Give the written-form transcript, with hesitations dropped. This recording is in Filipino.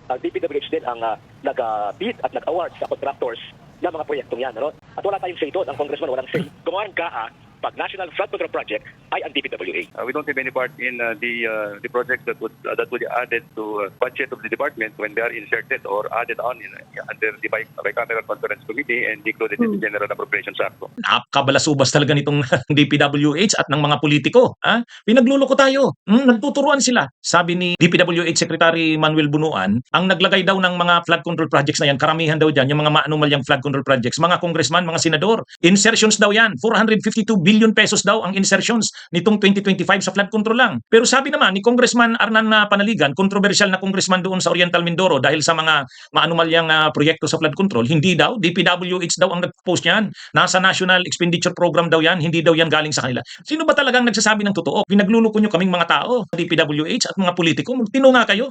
ang DPWH din ang nag-bid at nag-award sa contractors ng mga proyektong yan. Ano? At wala tayong say doon, ang congressman walang say. Kung ang GAA, pag National Flood Control Project, ay ang DPWH. We don't have any part in the project that would be added to budget of the department when they are inserted or added on under the bicameral conference committee and included in the General Appropriations Act. Napakabalasubas talaga nitong DPWH at ng mga politiko. Pinagluloko tayo. Nagtuturuan sila. Sabi ni DPWH Secretary Manuel Bunuan, ang naglagay daw ng mga flood control projects na yan, karamihan daw dyan, yung mga maanumalyang flood control projects, mga congressman, mga senador, insertions daw yan. 452 billion pesos daw ang insertions nitong 2025 sa flood control lang. Pero sabi naman ni Congressman Arnan Panaligan, controversial na congressman doon sa Oriental Mindoro dahil sa mga maanumalyang proyekto sa flood control, hindi daw, DPWH daw ang nag-post niyan. Nasa National Expenditure Program daw yan, hindi daw yan galing sa kanila. Sino ba talagang nagsasabi ng totoo? Pinagluloko nyo kaming mga tao, DPWH at mga politiko, magtino nga kayo.